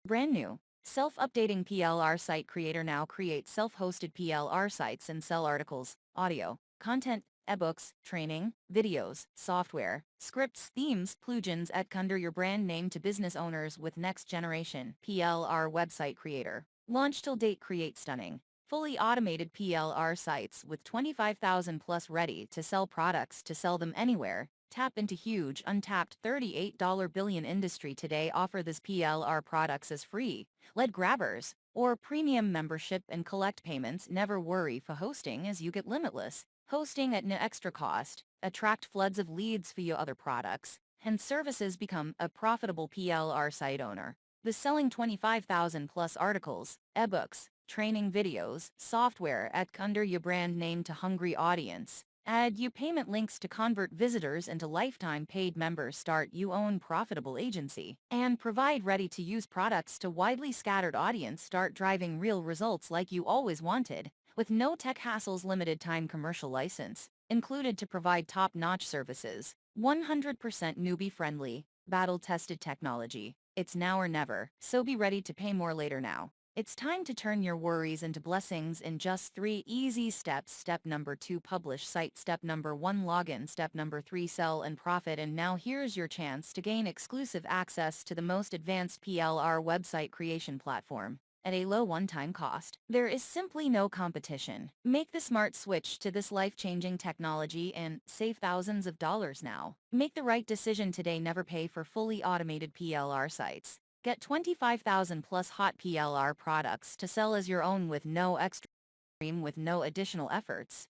Brand new. Self-updating PLR site creator now create self-hosted PLR sites and sell articles, audio, content, ebooks, training, videos, software, scripts, themes, plugins under your brand name to business owners with next generation PLR website creator. Launch till date create stunning, fully automated PLR sites with 25,000 plus ready to sell products to sell them anywhere. Tap into huge, untapped $38 billion industry today. Offer this PLR products as free, lead grabbers, or premium membership and collect payments. Never worry for hosting as you get Limitless. Hosting at no extra cost. Attract floods of leads for your other products and services. Become a profitable PLR site owner. The selling 25,000 plus articles, ebooks, training videos, software under your brand name to hungry audience. Add you payment links to convert visitors into lifetime paid members. Start you own profitable agency and provide ready-to-use products to widely scattered audience. Start driving real results like you always wanted with no tech hassles. Limited time commercial license included to provide top-notch services. 100% newbie friendly, battle-tested technology. It's now or never, so be ready to pay more later now. It's time to turn your worries into blessings in just 3 easy steps. Step number 2, publish site. Step number 1, login. Step number 3, sell and profit. And now here's your chance to gain exclusive access to the most advanced PLR website creation platform at a low one-time cost. There is simply no competition. Make the smart switch to this life-changing technology and save thousands of dollars now. Make the right decision today. Never pay for fully automated PLR sites. Get 25,000 plus hot PLR products to sell as your own with no extra stream, with no additional efforts.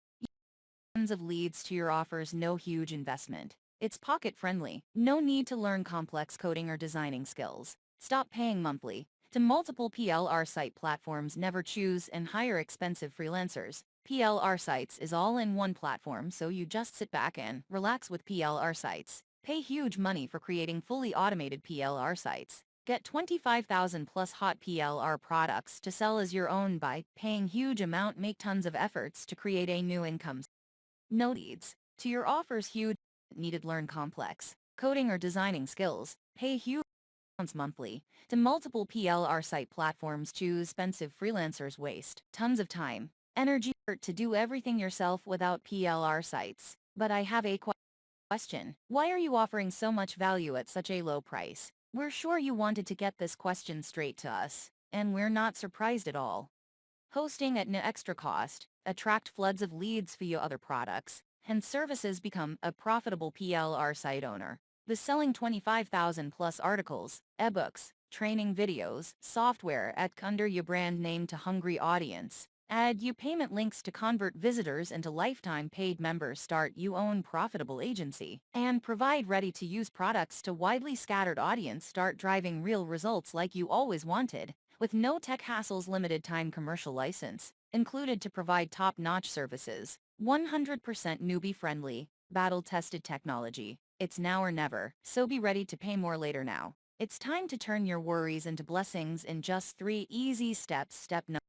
Tons of leads to your offers, no huge investment. It's pocket-friendly. No need to learn complex coding or designing skills. Stop paying monthly to multiple PLR site platforms. Never choose and hire expensive freelancers. PLR Sites is all in one platform, so you just sit back and relax with PLR Sites. Pay huge money for creating fully automated PLR sites. Get 25,000 plus hot PLR products to sell as your own by paying huge amount. Make tons of efforts to create a new income. No leads to your offers. Huge needed learn complex coding or designing skills. Pay huge amounts monthly to multiple PLR site platforms. Choose expensive freelancers. Waste tons of time, energy to do everything yourself without PLR sites. But I have a question. Why are you offering so much value at such a low price? We're sure you wanted to get this question straight to us, and we're not surprised at all. Hosting at no extra cost. Attract floods of leads for your other products and services. Become a profitable PLR site owner. The selling 25,000 plus articles, ebooks, training videos, software under your brand name to hungry audience. Add you payment links to convert visitors into lifetime paid members. Start you own profitable agency and provide ready-to-use products to widely scattered audience. Start driving real results like you always wanted with no tech hassles. Limited time commercial license included to provide top-notch services. 100% newbie friendly, battle-tested technology. It's now or never, so be ready to pay more later now. It's time to turn your worries into blessings in just 3 easy steps. Step number